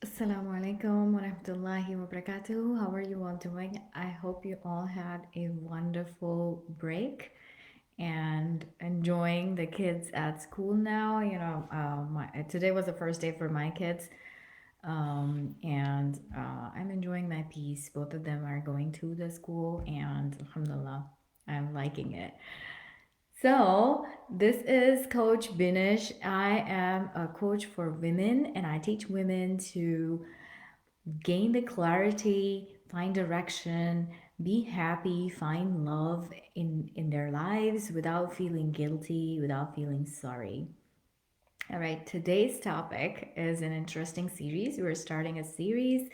Assalamu alaikum wa rahmatullahi wa barakatuh. How are you all doing? I hope you all had a wonderful break and enjoying the kids at school now. Today was the first day for my kids, and I'm enjoying my peace. Both of them are going to the school, and alhamdulillah, I'm liking it. So, this is Coach Binish. I am a coach for women and I teach women to gain the clarity, find direction, be happy, find love in their lives without feeling guilty, without feeling sorry. All right, today's topic is an interesting series. We're starting a series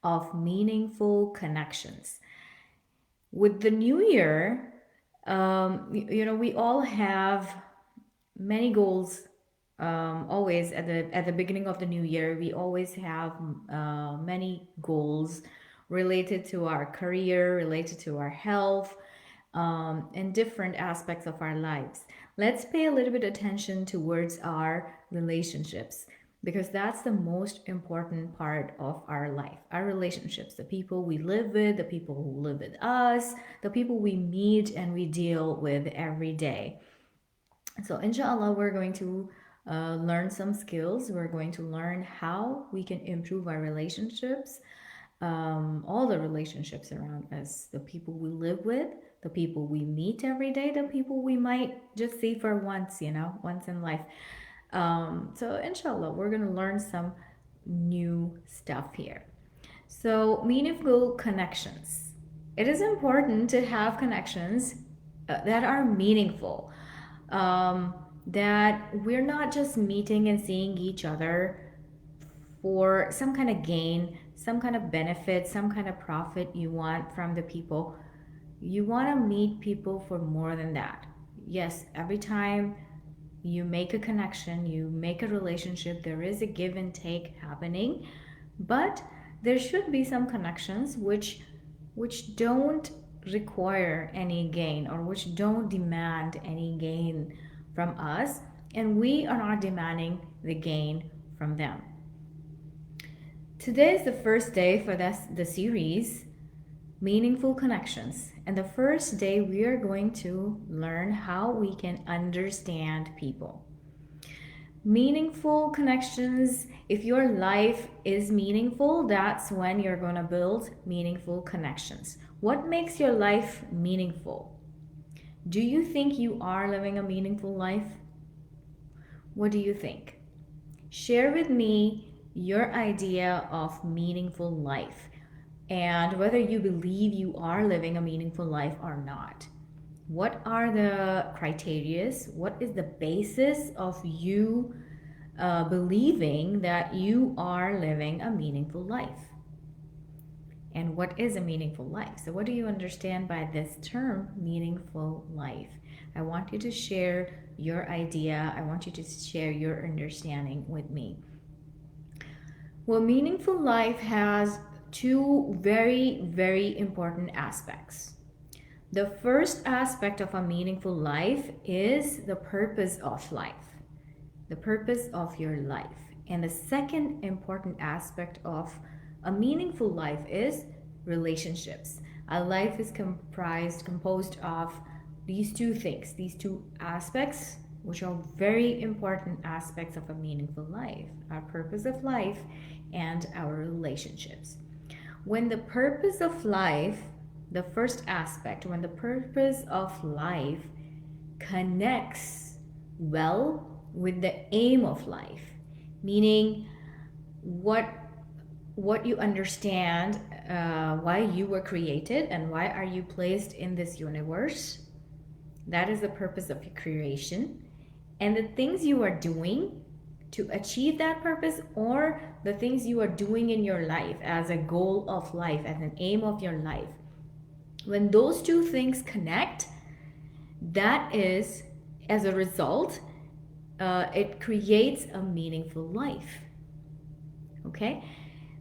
of meaningful connections. With the new year, we all have many goals. Always at the beginning of the new year, we always have many goals related to our career, related to our health, and different aspects of our lives. Let's pay a little bit attention towards our relationships because that's the most important part of our life. Our relationships, the people we live with, the people who live with us, the people we meet and we deal with every day. So, inshallah, we're going to learn some skills. We're going to learn how we can improve our relationships, all the relationships around us, the people we live with, the people we meet every day, the people we might just see for once, once in life. So, inshallah, we're going to learn some new stuff here. So, meaningful connections. It is important to have connections that are meaningful, um, that we're not just meeting and seeing each other for some kind of gain, some kind of benefit, some kind of profit you want from the people. You want to meet people for more than that. Yes, every time you make a connection, you make a relationship, there is a give and take happening, but there should be some connections which don't require any gain or which don't demand any gain from us, and we are not demanding the gain from them. Today is the first day for the series Meaningful Connections, and the first day we are going to learn how we can understand people. Meaningful connections, if your life is meaningful, that's when you're going to build meaningful connections. What makes your life meaningful? Do you think you are living a meaningful life? What do you think? Share with me your idea of meaningful life and whether you believe you are living a meaningful life or not. What are the criterias? What is the basis of you believing that you are living a meaningful life? And what is a meaningful life? So, what do you understand by this term, meaningful life? I want you to share your idea. I want you to share your understanding with me. Well, meaningful life has two very, very important aspects. The first aspect of a meaningful life is the purpose of life, the purpose of your life. And the second important aspect of a meaningful life is relationships. A life is composed of these two things, these two aspects, which are very important aspects of a meaningful life: our purpose of life and our relationships. When the purpose of life, the first aspect, when the purpose of life connects well with the aim of life, meaning what you understand, why you were created and why are you placed in this universe. That is the purpose of your creation. And the things you are doing to achieve that purpose, or the things you are doing in your life as a goal of life, as an aim of your life, When those two things connect, that is, as a result, it creates a meaningful life. Okay?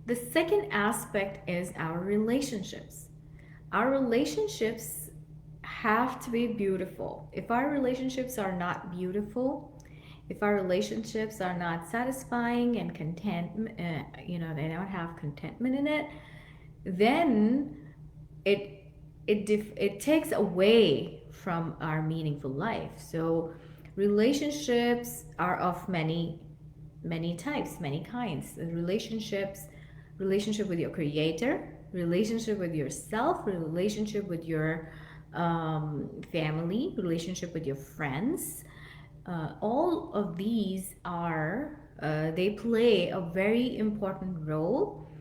The second aspect is our relationships. Our relationships have to be beautiful. If our relationships are not beautiful, if our relationships are not satisfying and content, they don't have contentment in it, then it it takes away from our meaningful life. So relationships are of many types, many kinds. Relationship with your creator, relationship with yourself, relationship with your family, relationship with your friends. All of these are they play a very important role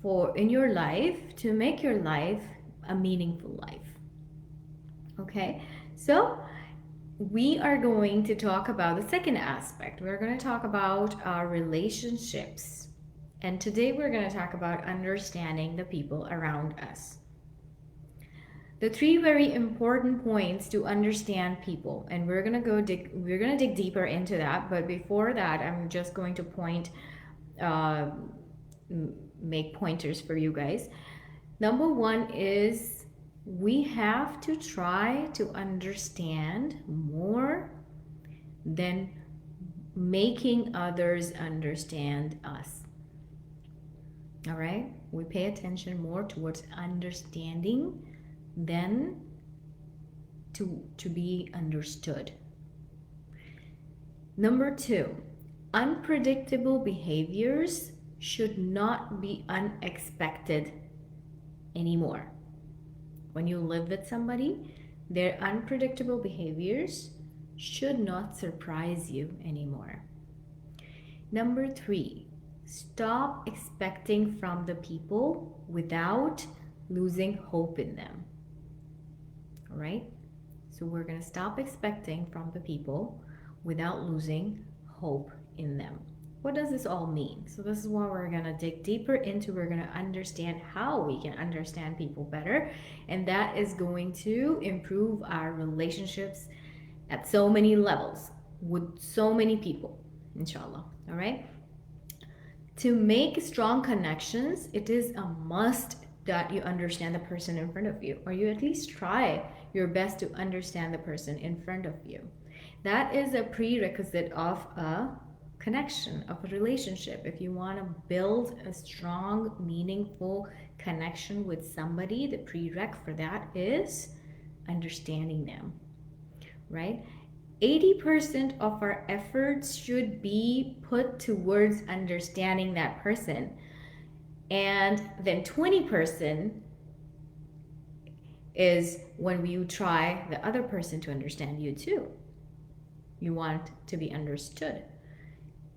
for in your life to make your life a meaningful life. Okay, so we are going to talk about the second aspect. We're going to talk about our relationships. And today we're going to talk about understanding the people around us. The three very important points to understand people, and we're going to dig deeper into that, but before that I'm just going to uh, make pointers for you guys. Number one is we have to try to understand more than making others understand us. All right? We pay attention more towards understanding than to be understood. Number two, unpredictable behaviors should not be unexpected anymore. When you live with somebody, their unpredictable behaviors should not surprise you anymore. Number three, stop expecting from the people without losing hope in them. All right? So we're going to stop expecting from the people without losing hope in them. What does this all mean? So this is what we're going to dig deeper into. We're going to understand how we can understand people better, and that is going to improve our relationships at so many levels with so many people, inshallah. All right? To make strong connections, it is a must that you understand the person in front of you, or you at least try your best to understand the person in front of you. That is a prerequisite of a connection, of a relationship. If you want to build a strong, meaningful connection with somebody, the prereq for that is understanding them, right? 80% of our efforts should be put towards understanding that person. And then 20% is when you try the other person to understand you too. You want to be understood.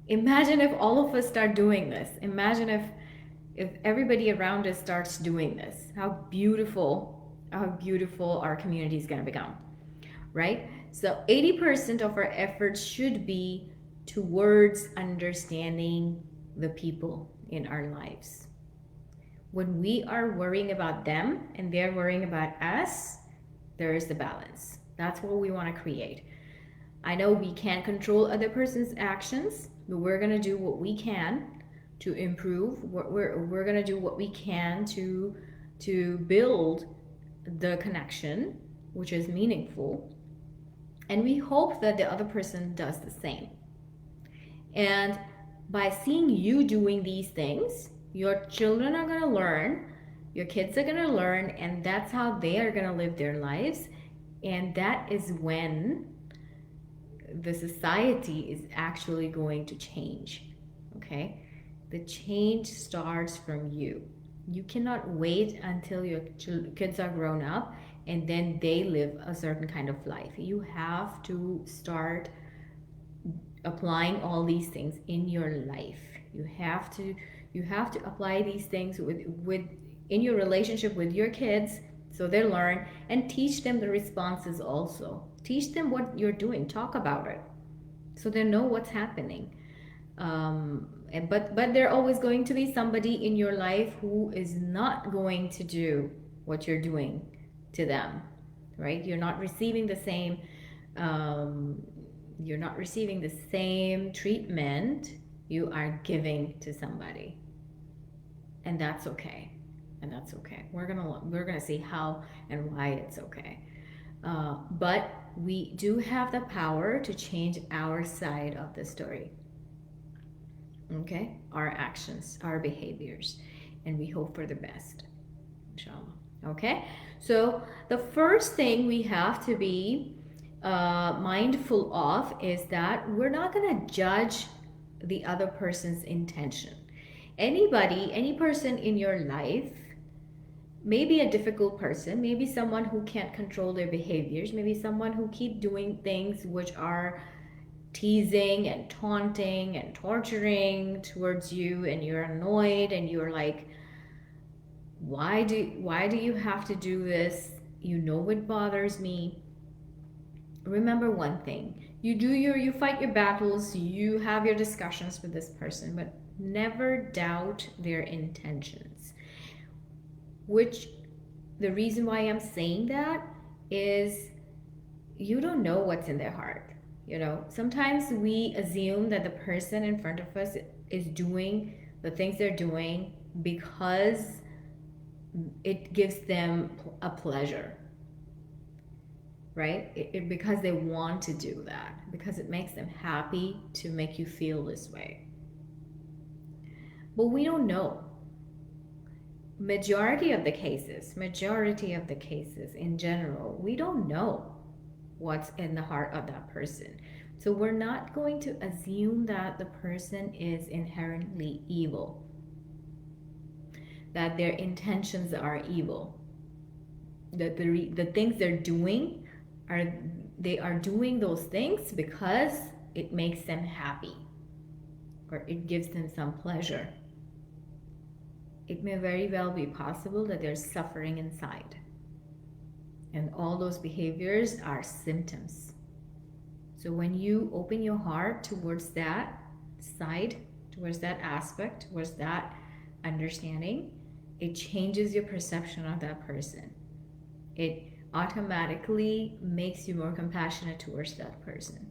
Imagine if all of us start doing this. Imagine if everybody around us starts doing this. How beautiful our community is going to become, right? So 80% of our efforts should be towards understanding the people in our lives. When we are worrying about them and they're worrying about us, there is the balance. That's what we want to create. I know we can't control other person's actions, but we're going to do what we can to improve. We're going to do what we can to build the connection, which is meaningful. And we hope that the other person does the same. And by seeing you doing these things, your children are going to learn, your kids are going to learn, and that's how they are going to live their lives. And that is when the society is actually going to change. Okay? The change starts from you. You cannot wait until your kids are grown up and then they live a certain kind of life. You have to start applying all these things in your life. You have to apply these things with in your relationship with your kids, so they learn, and teach them the responses also. Teach them what you're doing. Talk about it so they know what's happening. But there always going to be somebody in your life who is not going to do what you're doing. to them, right? Um, you're not receiving the same treatment you are giving to somebody, and that's okay. And that's okay. We're gonna see how and why it's okay. But we do have the power to change our side of the story. Okay, our actions, our behaviors, and we hope for the best, inshallah. Okay, so the first thing we have to be mindful of is that we're not going to judge the other person's intention. Any person in your life, maybe a difficult person, maybe someone who can't control their behaviors, maybe someone who keep doing things which are teasing and taunting and torturing towards you, and you're annoyed and you're like, why do you have to do this? You know it bothers me. Remember one thing. You fight your battles, you have your discussions with this person, but never doubt their intentions. Which the reason why I'm saying that is you don't know what's in their heart. Sometimes we assume that the person in front of us is doing the things they're doing because it gives them a pleasure, right? Because they want to do that, because it makes them happy to make you feel this way. But we don't know. Majority of the cases in general, we don't know what's in the heart of that person. So we're not going to assume that the person is inherently evil, that their intentions are evil, that the things they're doing they are doing those things because it makes them happy or it gives them some pleasure. It may very well be possible that they're suffering inside. And all those behaviors are symptoms. So when you open your heart towards that side, towards that aspect, towards that understanding, it changes your perception of that person. It automatically makes you more compassionate towards that person.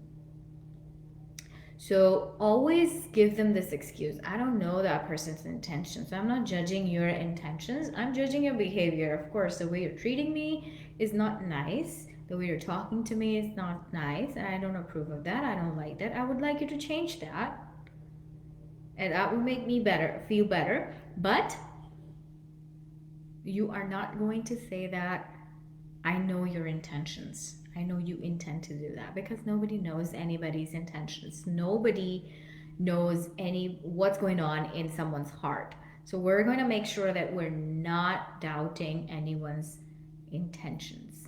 So always give them this excuse. I don't know that person's intentions. So I'm not judging your intentions. I'm judging your behavior. Of course, the way you're treating me is not nice. The way you're talking to me is not nice. And I don't approve of that. I don't like that. I would like you to change that. And that will make me feel better. But you are not going to say that I know your intentions. I know you intend to do that, because nobody knows anybody's intentions. Nobody knows what's going on in someone's heart. So we're going to make sure that we're not doubting anyone's intentions,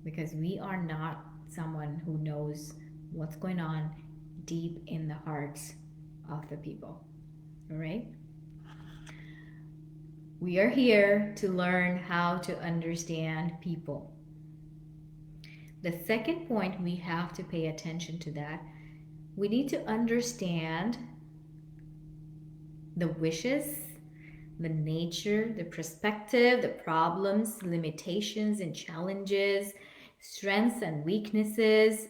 because we are not someone who knows what's going on deep in the hearts of the people. All right? We are here to learn how to understand people. The second point, we have to pay attention to that. We need to understand the wishes, the nature, the perspective, the problems, limitations and challenges, strengths and weaknesses,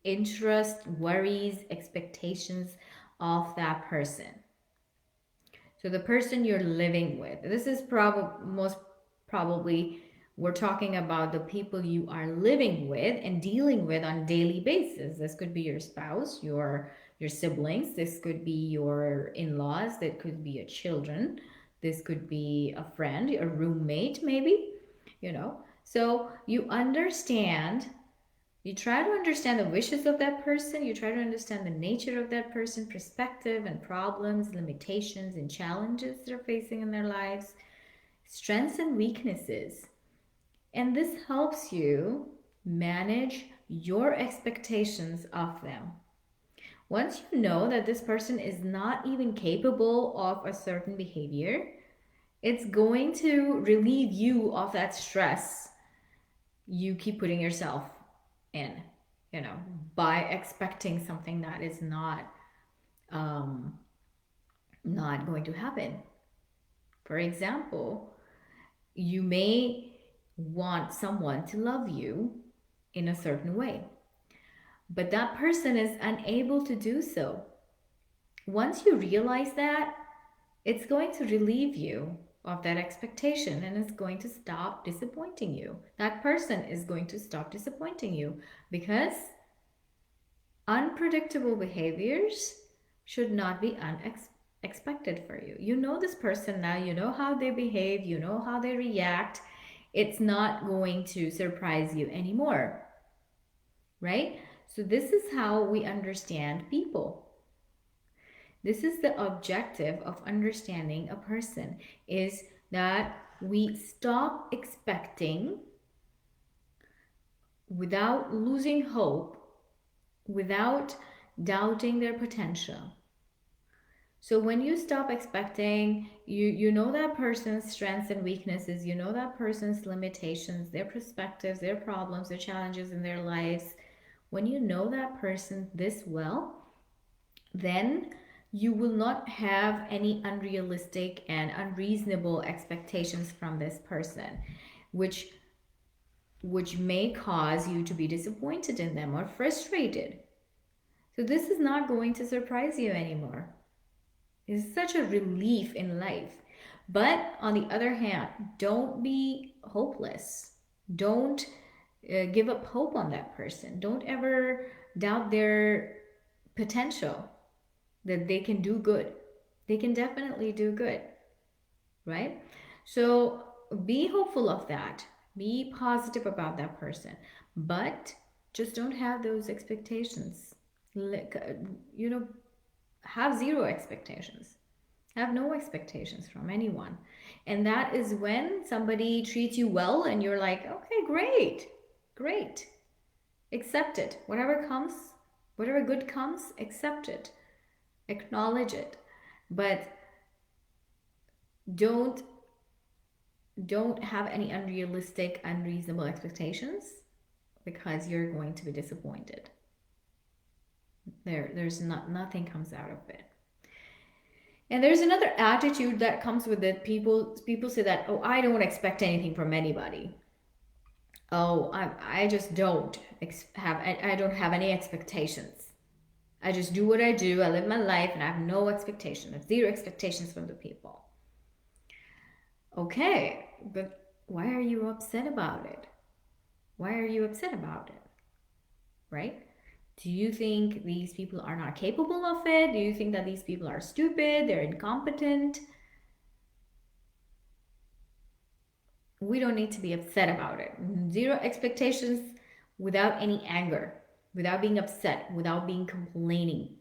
interests, worries, expectations of that person. So the person you're living with, this is most probably we're talking about the people you are living with and dealing with on a daily basis. This could be your spouse, your siblings, this could be your in-laws, that could be your children, this could be a friend, a roommate maybe, So you try to understand the wishes of that person. You try to understand the nature of that person, perspective and problems, limitations and challenges they're facing in their lives, strengths and weaknesses. And this helps you manage your expectations of them. Once you know that this person is not even capable of a certain behavior, it's going to relieve you of that stress you keep putting yourself in, by expecting something that is not going to happen. For example, you may want someone to love you in a certain way, but that person is unable to do so. Once you realize that, it's going to relieve you of that expectation and it's going to stop disappointing you. That person is going to stop disappointing you because unpredictable behaviors should not be unexpected for you. You know this person now, you know how they behave, you know how they react. It's not going to surprise you anymore, right? So, this is how we understand people. This is the objective of understanding a person, is that we stop expecting without losing hope, without doubting their potential. So when you stop expecting, you know that person's strengths and weaknesses, you know that person's limitations, their perspectives, their problems, their challenges in their lives. When you know that person this well, then you will not have any unrealistic and unreasonable expectations from this person, which may cause you to be disappointed in them or frustrated. So this is not going to surprise you anymore. It's such a relief in life. But on the other hand, don't be hopeless. Don't give up hope on that person. Don't ever doubt their potential, that they can do good. They can definitely do good, right? So be hopeful of that. Be positive about that person. But just don't have those expectations. You know, have zero expectations. Have no expectations from anyone. And that is when somebody treats you well and you're like, okay, great, great. Accept it. Whatever comes, whatever good comes, accept it. Acknowledge it. But don't have any unrealistic, unreasonable expectations, because you're going to be disappointed. There's nothing comes out of it. And there's another attitude that comes with it. People say that, oh, I don't expect anything from anybody. Oh, I just don't I don't have any expectations. I just do what I do. I live my life and I have no expectation. I have zero expectations from the people. Okay, but why are you upset about it? Why are you upset about it? Right? Do you think these people are not capable of it? Do you think that these people are stupid? They're incompetent? We don't need to be upset about it. Zero expectations without any anger, without being upset, without being complaining.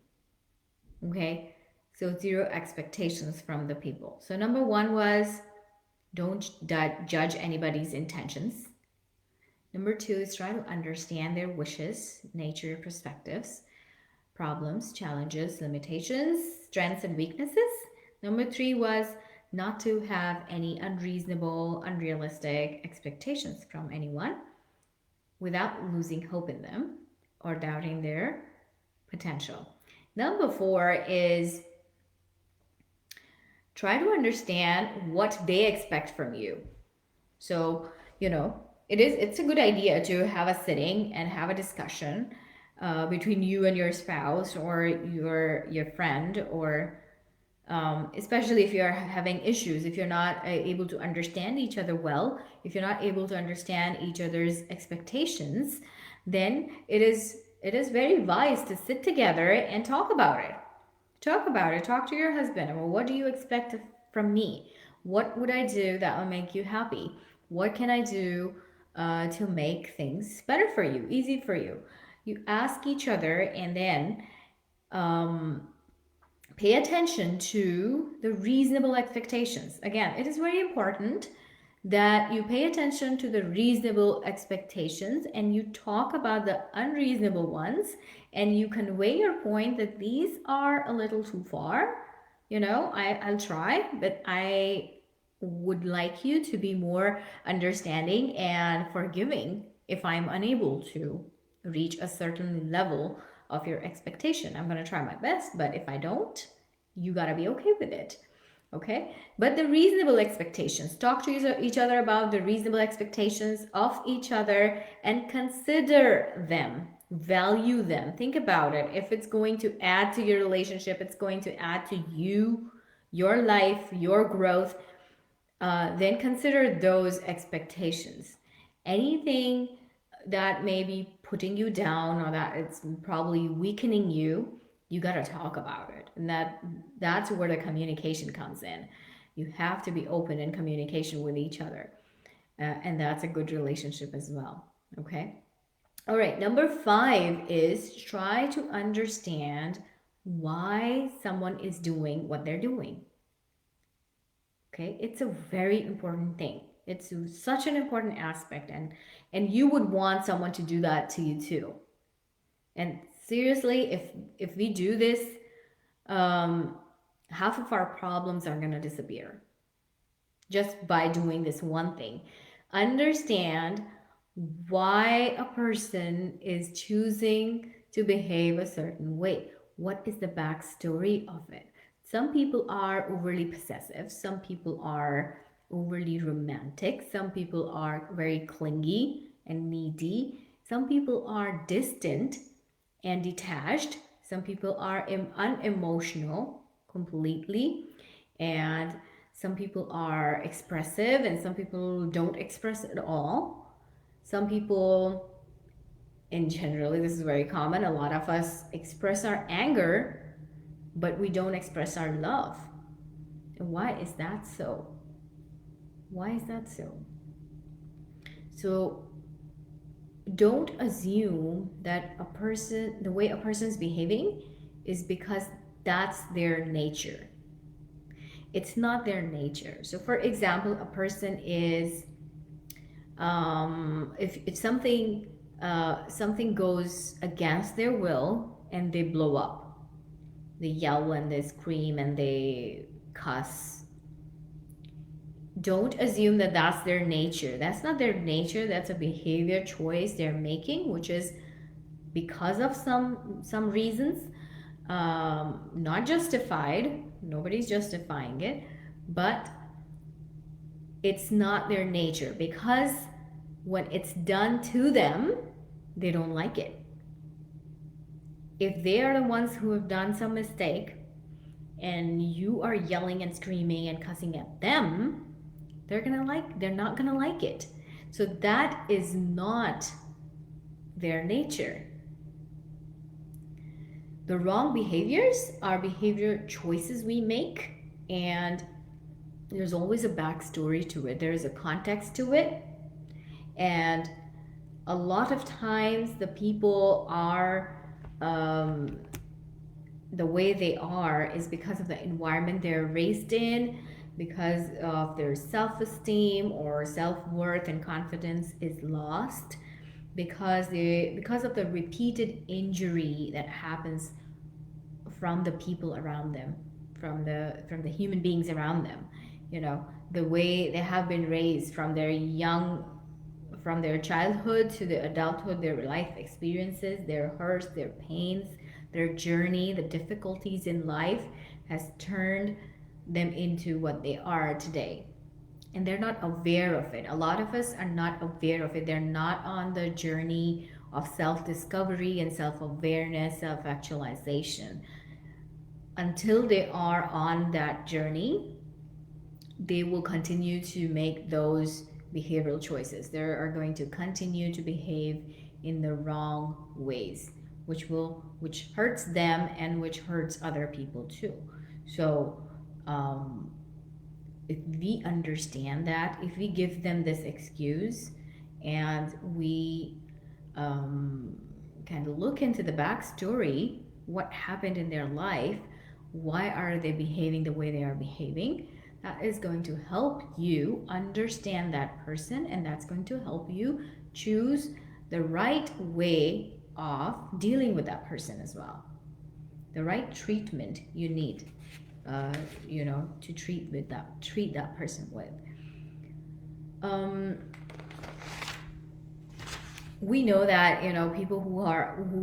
Okay? So, zero expectations from the people. So, number one was don't judge anybody's intentions. Number two is try to understand their wishes, nature, perspectives, problems, challenges, limitations, strengths, and weaknesses. Number three was not to have any unreasonable, unrealistic expectations from anyone without losing hope in them or doubting their potential. Number four is try to understand what they expect from you. So, it's a good idea to have a sitting and have a discussion between you and your spouse or your friend, or especially if you're having issues, if you're not able to understand each other well, if you're not able to understand each other's expectations, then it is very wise to sit together and talk about it. Talk to your husband. Well, what do you expect from me? What would I do that will make you happy? What can I do to make things better for you, easy for you? You ask each other, and then um, pay attention to the reasonable expectations. Again, it is very important that you pay attention to the reasonable expectations and you talk about the unreasonable ones, and you convey your point that these are a little too far. I'll try, but I would like you to be more understanding and forgiving if I'm unable to reach a certain level of your expectation. I'm going to try my best, but if I don't, you got to be okay with it. Okay, but the reasonable expectations, talk to each other about the reasonable expectations of each other and consider them, value them. Think about it. If it's going to add to your relationship, it's going to add to you, your life, your growth, then consider those expectations. Anything that may be putting you down or that it's probably weakening you, you got to talk about it. And that's where the communication comes in. You have to be open in communication with each other. And that's a good relationship as well. Okay. All right. Number 5 is try to understand why someone is doing what they're doing. Okay, it's a very important thing. It's such an important aspect, and you would want someone to do that to you too. And seriously, if we do this, um, half of our problems are gonna disappear just by doing this one thing. Understand why a person is choosing to behave a certain way. What is the backstory of it? Some people are overly possessive, some people are overly romantic, some people are very clingy and needy, some people are distant and detached, some people are unemotional completely, and some people are expressive and some people don't express at all. Some people, in generally, this is very common, a lot of us express our anger, but we don't express our love. And why is that so? Why is that so? So don't assume that the way a person's behaving is because that's their nature. It's not their nature. So for example, a person is, if something goes against their will and they blow up, they yell and they scream and they cuss, don't assume that that's their nature. That's not their nature. That's a behavior choice they're making, which is because of some reasons, not justified. Nobody's justifying it, but it's not their nature, because when it's done to them, they don't like it. If they are the ones who have done some mistake and you are yelling and screaming and cussing at them, they're not gonna like it. So that is not their nature. The wrong behaviors are behavior choices we make, and there's always a backstory to it. There is a context to it, and a lot of times the people are the way they are is because of the environment they're raised in, because of their self-esteem or self-worth and confidence is lost, because of the repeated injury that happens from the people around them, from the human beings around them. The way they have been raised from their childhood to the adulthood, their life experiences, their hurts, their pains, their journey, the difficulties in life has turned them into what they are today. And they're not aware of it. A lot of us are not aware of it. They're not on the journey of self discovery and self awareness, self actualization. Until they are on that journey, they will continue to make those behavioral choices. They are going to continue to behave in the wrong ways, which hurts them and which hurts other people too. So if we understand that, if we give them this excuse and we kind of look into the backstory, what happened in their life, why are they behaving the way they are behaving, that is going to help you understand that person, and that's going to help you choose the right way of dealing with that person as well, the right treatment you need to treat that person with. We know that people who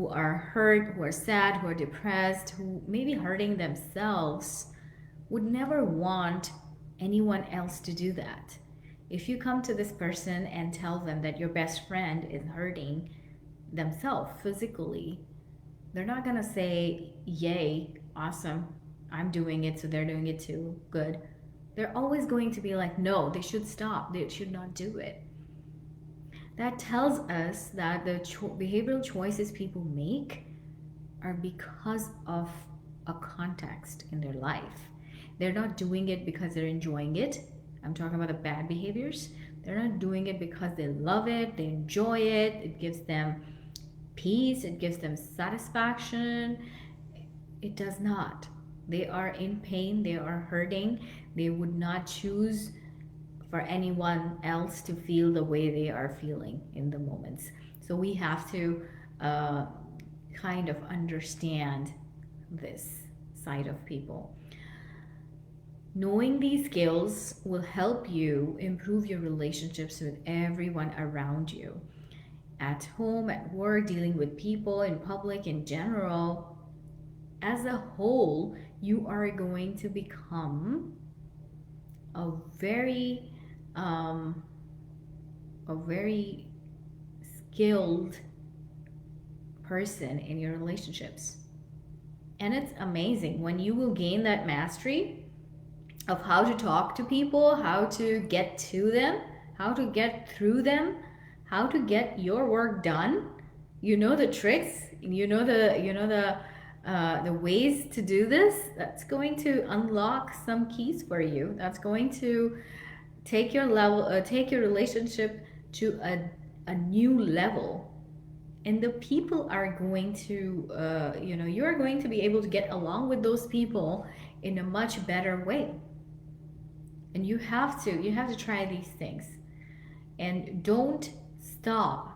are hurt, who are sad, who are depressed, who may be hurting themselves, would never want anyone else to do that. If you come to this person and tell them that your best friend is hurting themselves physically, they're not going to say, yay, awesome, I'm doing it, so they're doing it too, good. They're always going to be like, no, they should stop, they should not do it. That tells us that the behavioral choices people make are because of a context in their life. They're not doing it because they're enjoying it. I'm talking about the bad behaviors. They're not doing it because they love it, they enjoy it, it gives them peace, it gives them satisfaction. It does not. They are in pain, they are hurting. They would not choose for anyone else to feel the way they are feeling in the moments. So we have to uh, kind of understand this side of people. Knowing these skills will help you improve your relationships with everyone around you. At home, at work, dealing with people in public in general, as a whole, you are going to become a very um, a very skilled person in your relationships. And it's amazing when you will gain that mastery of how to talk to people, how to get to them, how to get through them, how to get your work done. You know the tricks, the ways to do this. That's going to unlock some keys for you. That's going to take your relationship to a new level, and the people are going to you're going to be able to get along with those people in a much better way. And you have to try these things, and don't stop.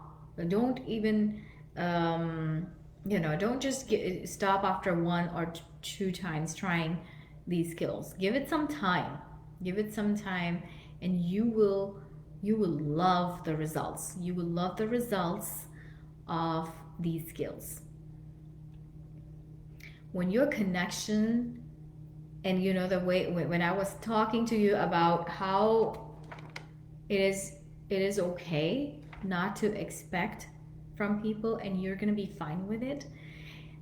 Don't even don't just stop after one or two times trying these skills. Give it some time. Give it some time, and you will love the results. You will love the results of these skills. When your connection, and the way when I was talking to you about how it is it is okay not to expect from people, and you're going to be fine with it.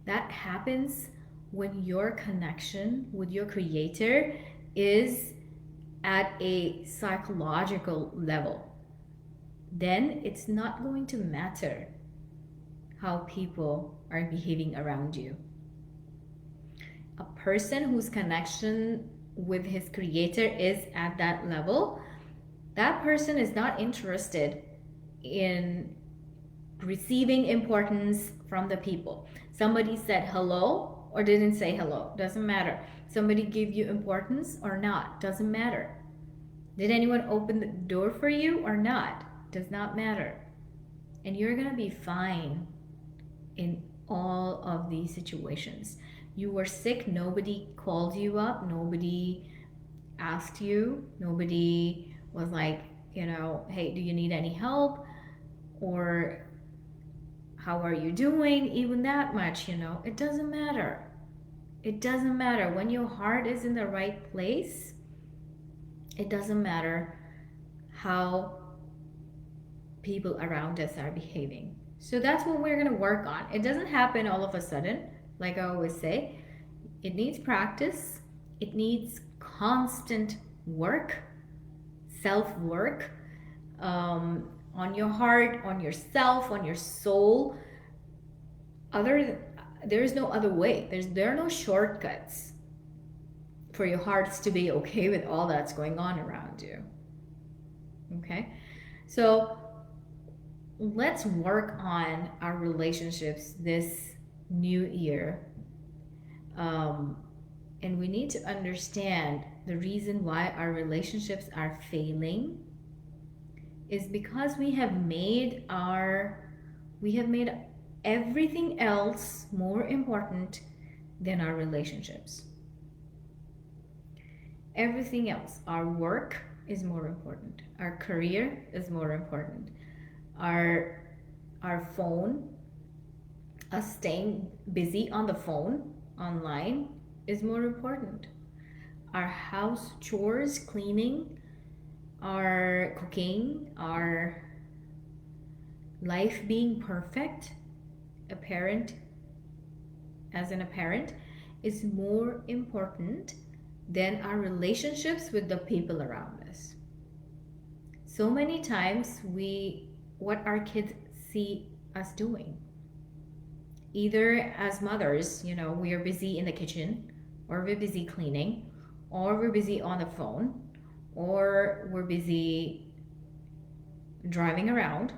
That happens when your connection with your creator is at a psychological level. Then it's not going to matter how people are behaving around you. A person whose connection with his creator is at that level, that person is not interested in receiving importance from the people. Somebody said hello or didn't say hello, doesn't matter. Somebody gave you importance or not, doesn't matter. Did anyone open the door for you or not, does not matter. And you're gonna be fine in all of these situations. You were sick, nobody called you up, nobody asked you, nobody was like, hey, do you need any help? Or how are you doing? Even that much, it doesn't matter. It doesn't matter. When your heart is in the right place, it doesn't matter how people around us are behaving. So that's what we're going to work on. It doesn't happen all of a sudden, like I always say. It needs practice, it needs constant work, self work, on your heart, on yourself, on your soul. There is no other way. There are no shortcuts for your hearts to be okay with all that's going on around you. Okay? So let's work on our relationships this new year. And we need to understand the reason why our relationships are failing is because we have made everything else more important than our relationships. Everything else, our work is more important, our career is more important, our phone, us staying busy on the phone online is more important. our house chores, cleaning, our cooking, our life being perfect, a parent as in a parent, is more important than our relationships with the people around us. So many times what our kids see us doing, either as mothers, we are busy in the kitchen, or we're busy cleaning, or we're busy on the phone, or we're busy driving around,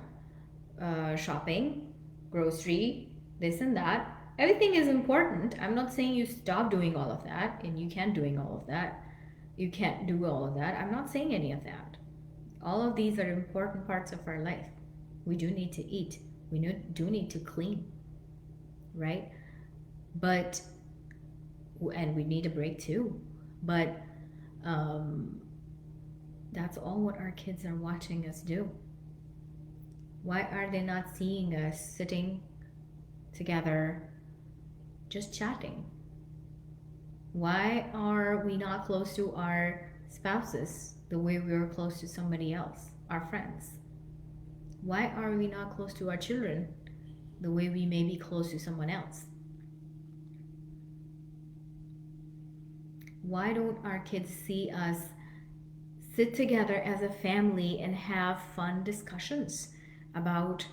shopping, grocery, this and that. Everything is important. I'm not saying you stop doing all of that and you can't doing all of that. You can't do all of that. I'm not saying any of that. All of these are important parts of our life. We do need to eat. We do need to clean, right? But and we need a break too. But that's all what our kids are watching us do. Why are they not seeing us sitting together just chatting? Why are we not close to our spouses the way we are close to somebody else, our friends? Why are we not close to our children the way we may be close to someone else? Why don't our kids see us sit together as a family and have fun discussions about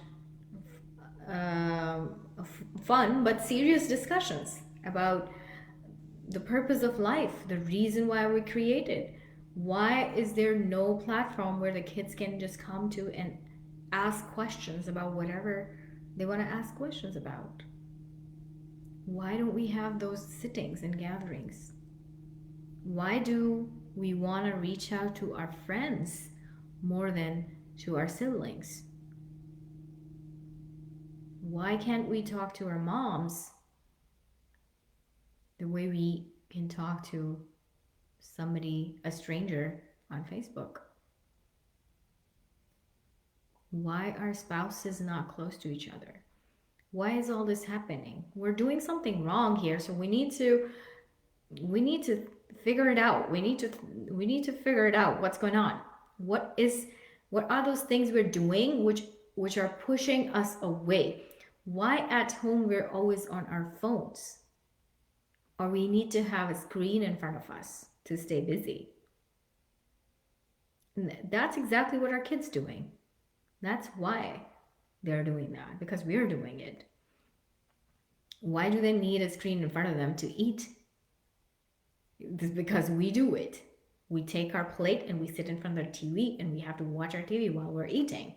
uh, fun but serious discussions about the purpose of life, the reason why we created? Why is there no platform where the kids can just come to and ask questions about whatever they want to ask questions about? Why don't we have those sittings and gatherings? Why do we want to reach out to our friends more than to our siblings? Why can't we talk to our moms the way we can talk to somebody, a stranger, on Facebook? Why are spouses not close to each other? Why is all this happening? We're doing something wrong here, so we need to figure it out. We need to figure it out what's going on. What are those things we're doing which are pushing us away? Why at home we're always on our phones? Or we need to have a screen in front of us to stay busy. And that's exactly what our kids doing. That's why they're doing that, because we're doing it. Why do they need a screen in front of them to eat? It's because we do it. We take our plate and we sit in front of the TV and we have to watch our TV while we're eating.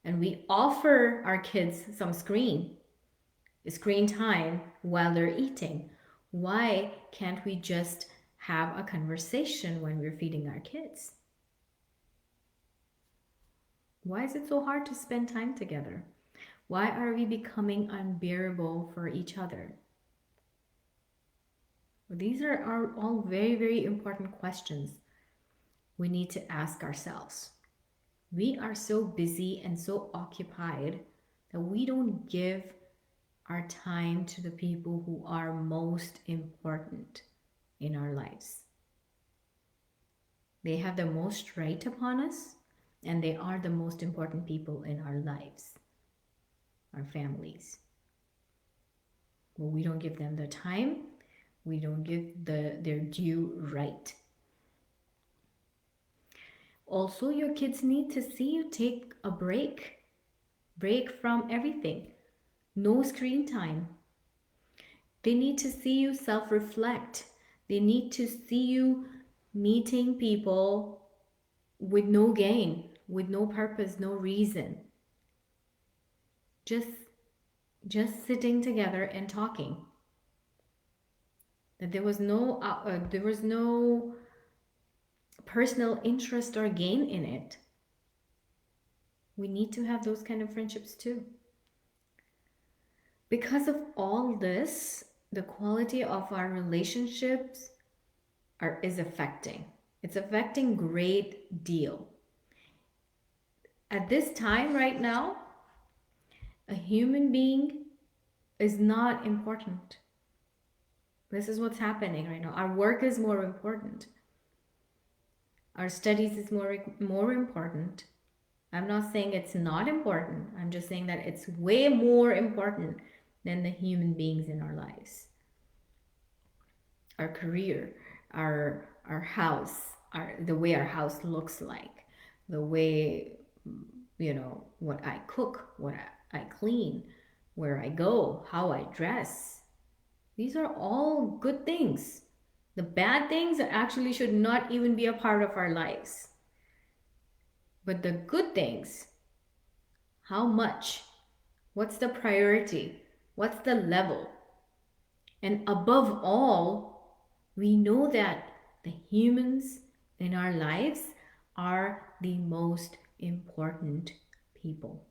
And we offer our kids some screen time while they're eating. Why can't we just have a conversation when we're feeding our kids? Why is it so hard to spend time together? Why are we becoming unbearable for each other? These are all very, very important questions we need to ask ourselves. We are so busy and so occupied that we don't give our time to the people who are most important in our lives. They have the most right upon us, and they are the most important people in our lives, our families. Well, we don't give them the time, we don't give their due right. Also, your kids need to see you take a break from everything. No screen time. They need to see you self-reflect. They need to see you meeting people with no gain, with no purpose, no reason. Just sitting together and talking. That there was no personal interest or gain in it. We need to have those kind of friendships too. Because of all this, the quality of our relationships is affecting. It's affecting great deal. At this time right now, a human being is not important. This is what's happening right now. Our work is more important. Our studies is more important. I'm not saying it's not important. I'm just saying that it's way more important than the human beings in our lives. Our career, our house, the way our house looks like, the way, what I cook, what I clean, where I go, how I dress. These are all good things. The bad things actually should not even be a part of our lives. But the good things, how much? What's the priority? What's the level? And above all, we know that the humans in our lives are the most important people.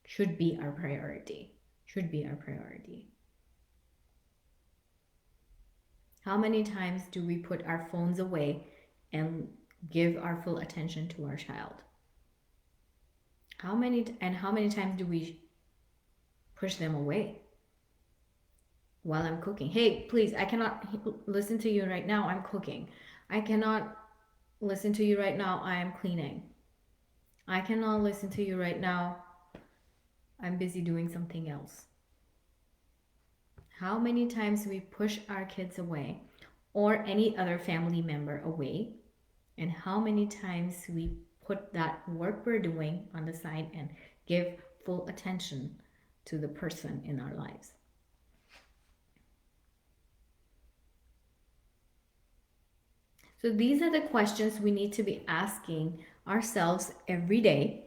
Should be our priority. Should be our priority. How many times do we put our phones away and give our full attention to our child? How many times do we push them away while I'm cooking? Hey, please, I cannot listen to you right now. I'm cooking. I cannot listen to you right now. I am cleaning. I cannot listen to you right now. I'm busy doing something else. How many times we push our kids away or any other family member away, and how many times we put that work we're doing on the side and give full attention to the person in our lives. So these are the questions we need to be asking ourselves every day.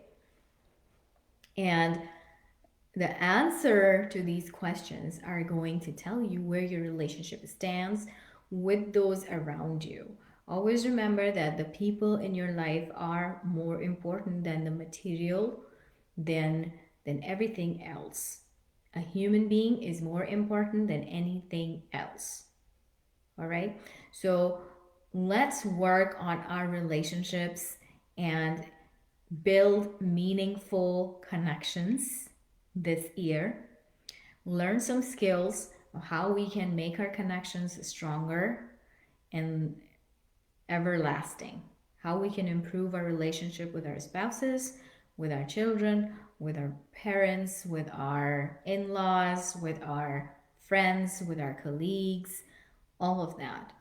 And the answer to these questions are going to tell you where your relationship stands with those around you. Always remember that the people in your life are more important than the material, than everything else. A human being is more important than anything else. All right? So let's work on our relationships and build meaningful connections this year. Learn some skills of how we can make our connections stronger and everlasting. How we can improve our relationship with our spouses, with our children, with our parents, with our in-laws, with our friends, with our colleagues, all of that.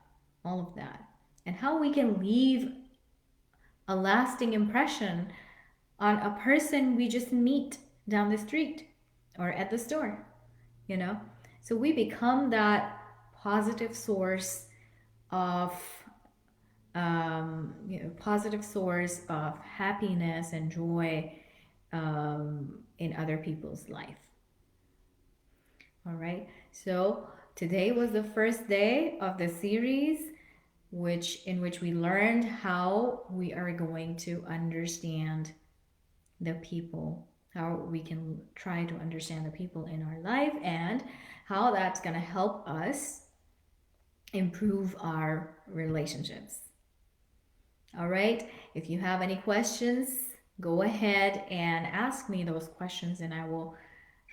All of that. And how we can leave a lasting impression on a person we just meet down the street or at the store, So we become that positive source of positive source of happiness and joy in other people's life. All right. So today was the first day of the series, in which we learned how we are going to understand the people, how we can try to understand the people in our life, and how that's going to help us improve our relationships. All right. If you have any questions, go ahead and ask me those questions, and I will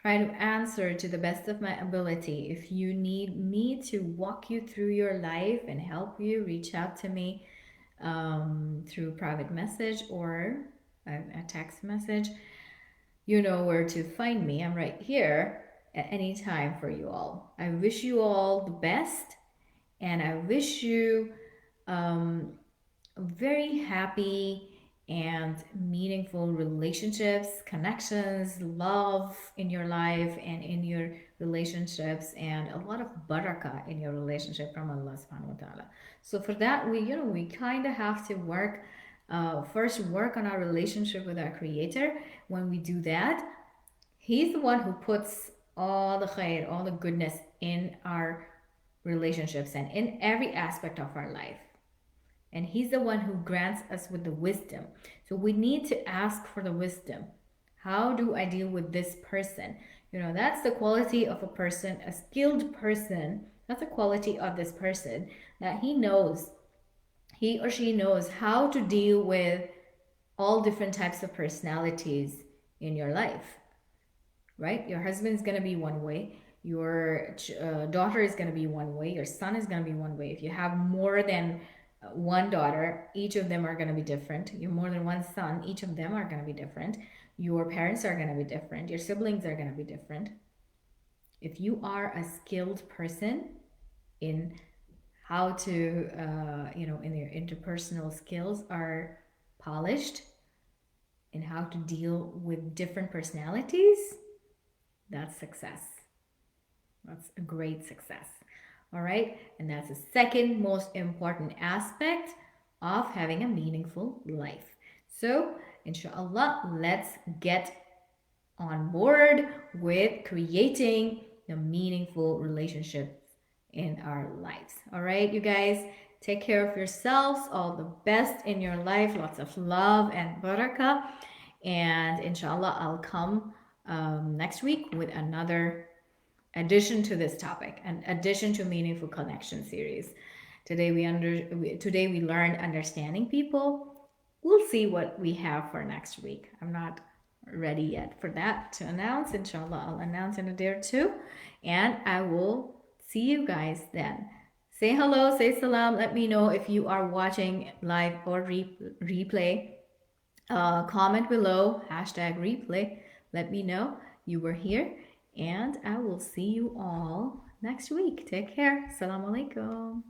try to answer to the best of my ability. If you need me to walk you through your life and help you, reach out to me through private message or a text message. You know where to find me. I'm right here at any time for you all. I wish you all the best, and I wish you very happy and meaningful relationships, connections, love in your life and in your relationships, and a lot of barakah in your relationship from Allah subhanahu wa ta'ala. So for that, we kind of have to first work on our relationship with our Creator. When we do that, He's the one who puts all the khair, all the goodness in our relationships and in every aspect of our life. And He's the one who grants us with the wisdom. So we need to ask for the wisdom. How do I deal with this person? That's the quality of a person, a skilled person. That's the quality of this person, that he or she knows how to deal with all different types of personalities in your life, right? Your husband's going to be one way. Your daughter is going to be one way, your son is going to be one way. If you have more than one daughter, each of them are going to be different. You more than one son, each of them are going to be different. Your parents are going to be different. Your siblings are going to be different. If you are a skilled person in how to, in your interpersonal skills are polished, in how to deal with different personalities, that's success. That's a great success. All right. And that's the second most important aspect of having a meaningful life. So, inshallah, let's get on board with creating the meaningful relationships in our lives. All right, you guys, take care of yourselves. All the best in your life. Lots of love and barakah. And inshallah, I'll come next week with another addition to this topic, an addition to meaningful connection series. Today we learned understanding people. We'll see what we have for next week. I'm not ready yet for that to announce. Inshallah, I'll announce in a day or two, and I will see you guys then. Say hello, say salam. Let me know if you are watching live or replay. Comment below, #replay. Let me know you were here, and I will see you all next week. Take care. Assalamu alaikum.